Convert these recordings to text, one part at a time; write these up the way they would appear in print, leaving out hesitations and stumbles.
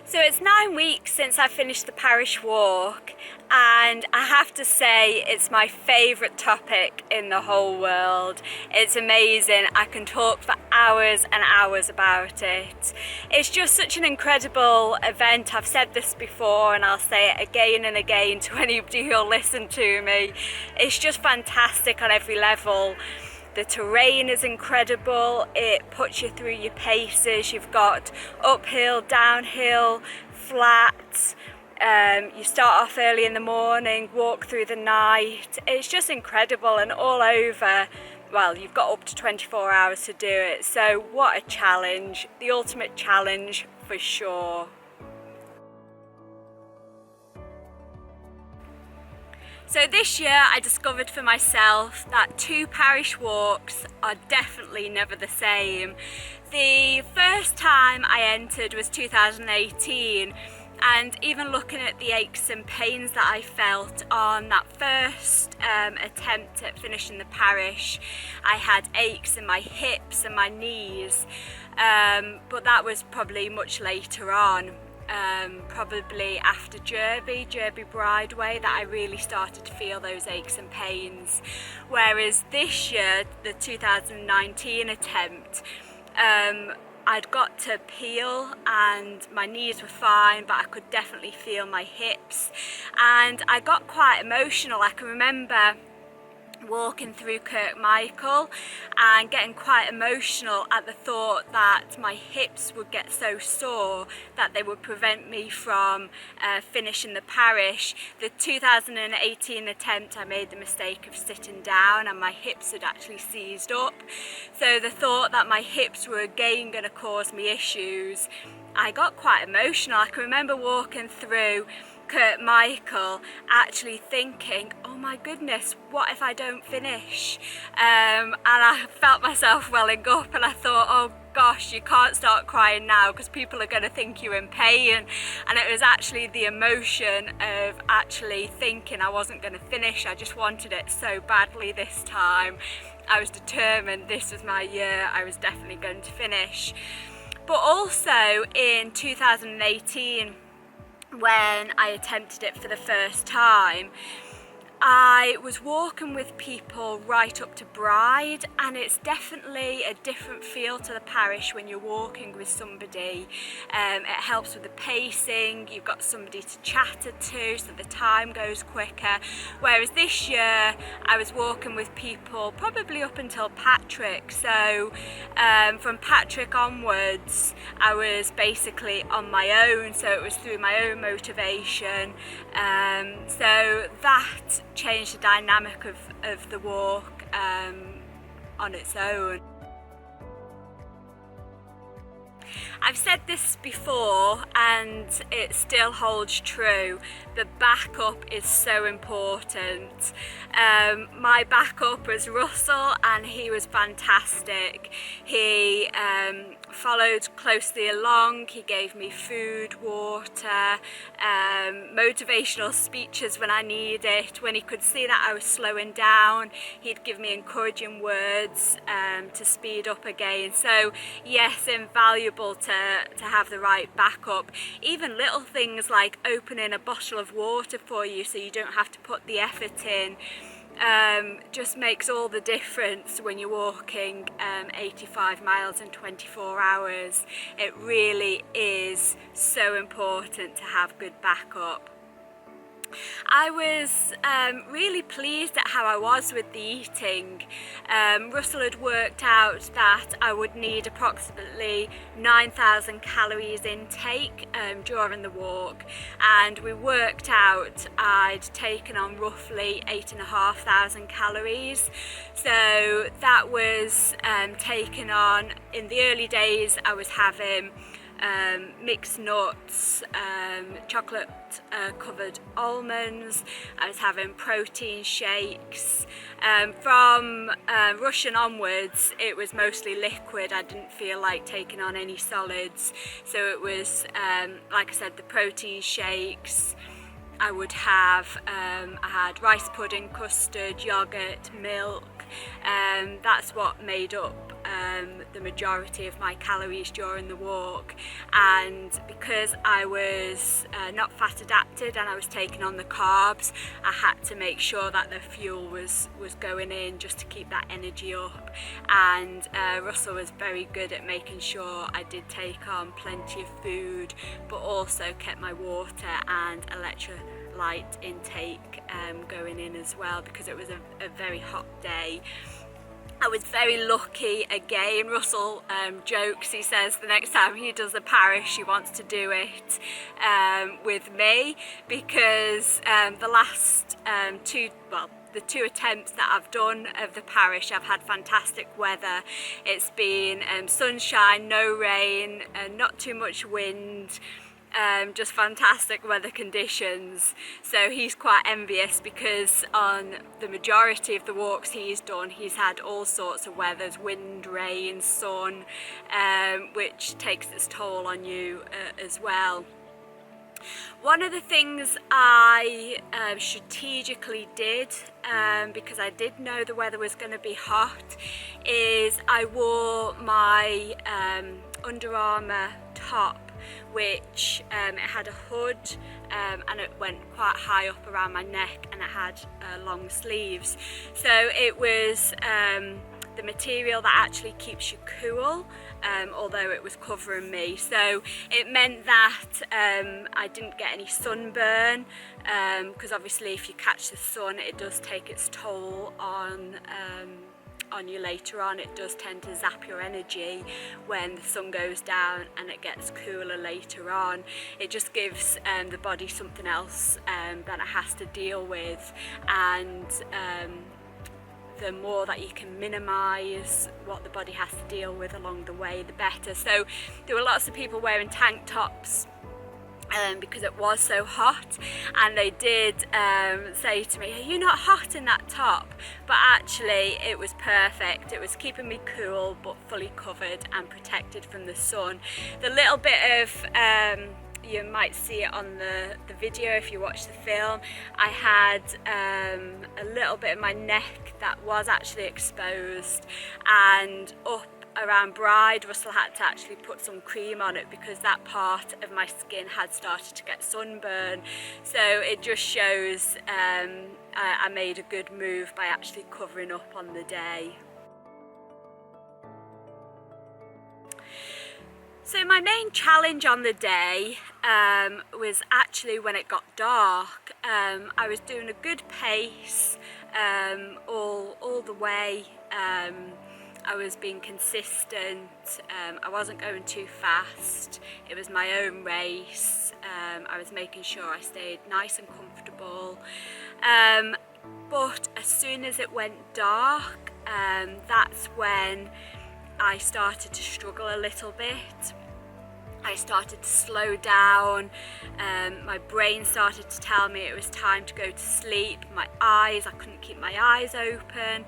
So it's 9 weeks since I finished the parish walk, and I have to say it's my favourite topic in the whole world. It's amazing. I can talk for hours and hours about it. It's just such an incredible event. I've said this before and I'll say it again and again to anybody who'll listen to me. It's just fantastic on every level. The terrain is incredible, it puts you through your paces. You've got uphill, downhill, flat, you start off early in the morning, walk through the night. It's just incredible, and all over, well, you've got up to 24 hours to do it. So what a challenge, the ultimate challenge for sure. So this year I discovered for myself that 2 parish walks are definitely never the same. The first time I entered was 2018, and even looking at the aches and pains that I felt on that first attempt at finishing the parish, I had aches in my hips and my knees, but that was probably much later on. Probably after Derby Brideway, that I really started to feel those aches and pains. Whereas this year, the 2019 attempt, I'd got to Peel and my knees were fine, but I could definitely feel my hips, and I got quite emotional. I can remember walking through Kirkmichael and getting quite emotional at the thought that my hips would get so sore that they would prevent me from finishing the parish. The 2018 attempt, I made the mistake of sitting down and my hips had actually seized up. So the thought that my hips were again going to cause me issues, I got quite emotional. I can remember walking through Kirkmichael actually thinking, oh my goodness, what if I don't finish? And I felt myself welling up, and I thought, oh gosh, you can't start crying now because people are going to think you're in pain. And it was actually the emotion of actually thinking I wasn't going to finish. I just wanted it so badly this time. I was determined this was my year, I was definitely going to finish. But also in 2018, when I attempted it for the first time, I was walking with people right up to Bride, and it's definitely a different feel to the parish when you're walking with somebody. It helps with the pacing, you've got somebody to chatter to, so the time goes quicker. Whereas this year I was walking with people probably up until Patrick, so from Patrick onwards I was basically on my own, so it was through my own motivation. So that changed the dynamic of the walk on its own. I've said this before and it still holds true, the backup is so important. My backup was Russell, and he was fantastic. He followed closely along, he gave me food, water, motivational speeches when I needed it. When he could see that I was slowing down, he'd give me encouraging words to speed up again. So yes, invaluable to have the right backup. Even little things like opening a bottle of water for you so you don't have to put the effort in, just makes all the difference when you're walking 85 miles in 24 hours. It really is so important to have good backup. I was really pleased at how I was with the eating. Russell had worked out that I would need approximately 9,000 calories intake during the walk, and we worked out I'd taken on roughly 8,500 calories. So that was taken on. In the early days I was having mixed nuts, chocolate covered almonds, I was having protein shakes. From Russian onwards it was mostly liquid. I didn't feel like taking on any solids, so it was like I said, the protein shakes. I would have, I had rice pudding, custard, yoghurt, milk. That's what made up the majority of my calories during the walk, and because I was not fat adapted and I was taking on the carbs, I had to make sure that the fuel was going in just to keep that energy up. And Russell was very good at making sure I did take on plenty of food, but also kept my water and electrolyte intake going in as well, because it was a very hot day. I was very lucky again. Russell jokes, he says the next time he does a parish he wants to do it with me, because the last the two attempts that I've done of the parish, I've had fantastic weather. It's been sunshine, no rain, and not too much wind. Just fantastic weather conditions. So he's quite envious, because on the majority of the walks he's done, he's had all sorts of weathers, wind, rain, sun, which takes its toll on you as well. One of the things I strategically did, because I did know the weather was going to be hot, is I wore my Under Armour top, which it had a hood and it went quite high up around my neck, and it had long sleeves. So it was the material that actually keeps you cool, although it was covering me. So it meant that I didn't get any sunburn, because obviously if you catch the sun it does take its toll on you later on. It does tend to zap your energy when the sun goes down and it gets cooler later on. It just gives the body something else that it has to deal with, and the more that you can minimise what the body has to deal with along the way, the better. So there were lots of people wearing tank tops because it was so hot, and they did say to me, "Are you not hot in that top?" But actually it was perfect. It was keeping me cool but fully covered and protected from the sun. The little bit of you might see it on the video if you watch the film, I had a little bit of my neck that was actually exposed, and up around Bride, Russell had to actually put some cream on it because that part of my skin had started to get sunburn. So it just shows I made a good move by actually covering up on the day. So my main challenge on the day was actually when it got dark. I was doing a good pace all the way. I was being consistent, I wasn't going too fast, it was my own race, I was making sure I stayed nice and comfortable, but as soon as it went dark, that's when I started to struggle a little bit. I started to slow down, my brain started to tell me it was time to go to sleep. My eyes, I couldn't keep my eyes open,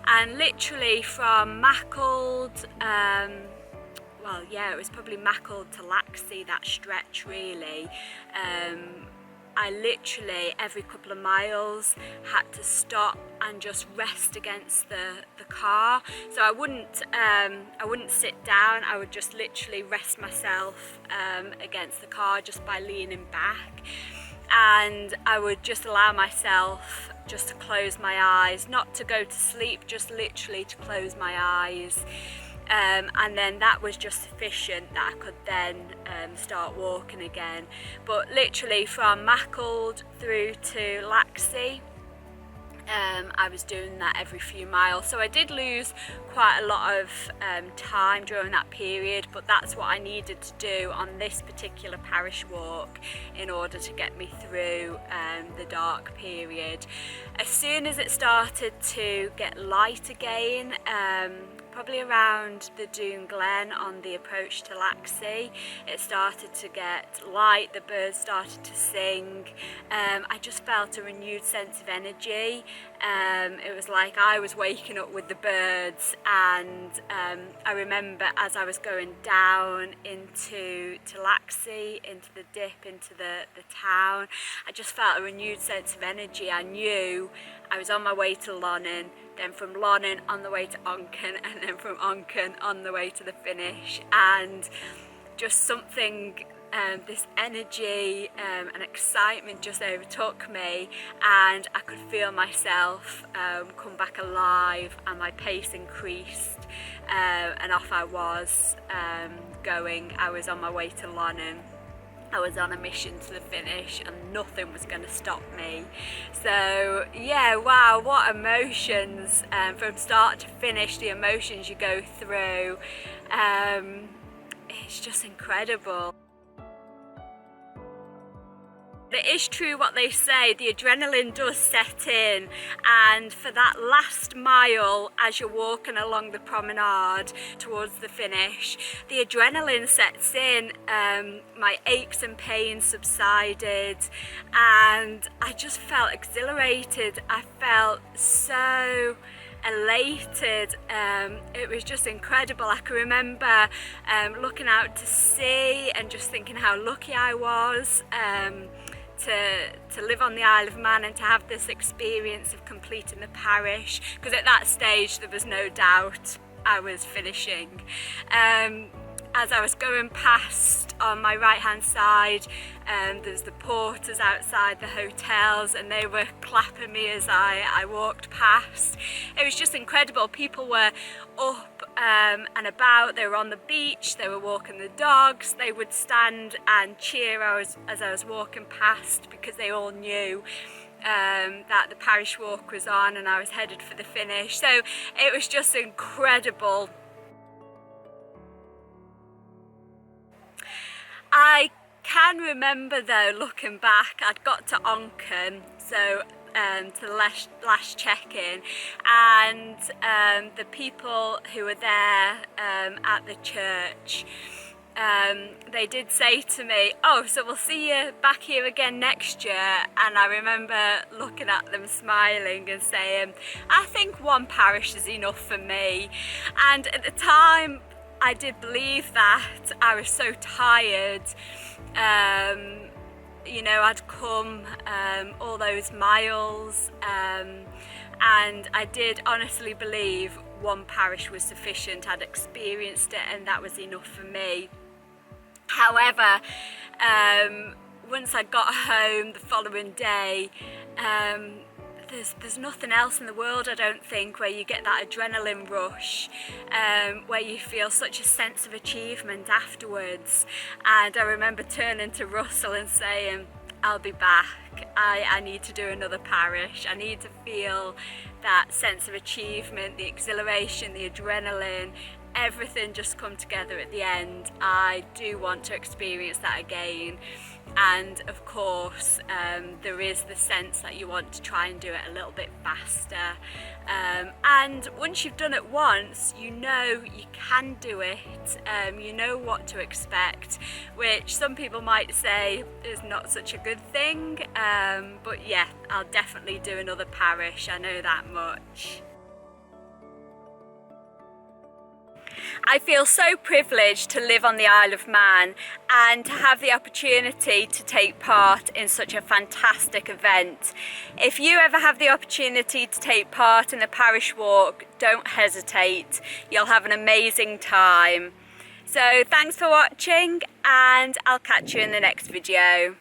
and literally from Maccled, well yeah, it was probably Maccled to Laxey, that stretch really. I literally every couple of miles had to stop and just rest against the car. So I wouldn't sit down, I would just literally rest myself against the car just by leaning back, and I would just allow myself just to close my eyes, not to go to sleep, just literally to close my eyes. And then that was just sufficient that I could then start walking again. But literally from Maccled through to Laxey, I was doing that every few miles. So I did lose quite a lot of time during that period, but that's what I needed to do on this particular parish walk in order to get me through the dark period. As soon as it started to get light again, probably around the Doon Glen on the approach to Laxey, it started to get light, the birds started to sing. I just felt a renewed sense of energy. It was like I was waking up with the birds, and I remember as I was going down into Laxey, into the dip, into the town, I just felt a renewed sense of energy. I knew I was on my way to Lonnon, then from Lonnon on the way to Onken, and from Onken on the way to the finish, and just something, this energy and excitement just overtook me, and I could feel myself come back alive, and my pace increased, and off I was going. I was on my way to Lonnon. I was on a mission to the finish, and nothing was going to stop me. So yeah, wow, what emotions, from start to finish, the emotions you go through, it's just incredible. It is true what they say, the adrenaline does set in, and for that last mile as you're walking along the promenade towards the finish, the adrenaline sets in. My aches and pains subsided, and I just felt exhilarated. I felt so elated. It was just incredible. I can remember looking out to sea and just thinking how lucky I was to live on the Isle of Man and to have this experience of completing the parish, because at that stage there was no doubt I was finishing. As I was going past, on my right hand side, there's the porters outside the hotels, and they were clapping me as I walked past. It was just incredible. People were up and about, they were on the beach, they were walking the dogs, they would stand and cheer as I was walking past, because they all knew that the parish walk was on and I was headed for the finish. So it was just incredible. I can remember though, looking back, I'd got to Onken, so to the last check-in, and the people who were there at the church, they did say to me, oh, so we'll see you back here again next year. And I remember looking at them smiling and saying, I think one parish is enough for me. And at the time I did believe that. I was so tired. You know, I'd come all those miles, and I did honestly believe one parish was sufficient. I'd experienced it and that was enough for me. However, once I got home the following day, there's nothing else in the world, I don't think, where you get that adrenaline rush, where you feel such a sense of achievement afterwards. And I remember turning to Russell and saying, I'll be back. I need to do another parish. I need to feel that sense of achievement, the exhilaration, the adrenaline, everything just come together at the end. I do want to experience that again. And of course, there is the sense that you want to try and do it a little bit faster. And once you've done it once, you know you can do it. You know what to expect, which some people might say is not such a good thing. But yeah, I'll definitely do another parish, I know that much. I feel so privileged to live on the Isle of Man and to have the opportunity to take part in such a fantastic event. If you ever have the opportunity to take part in the parish walk, don't hesitate. You'll have an amazing time. So thanks for watching, and I'll catch you in the next video.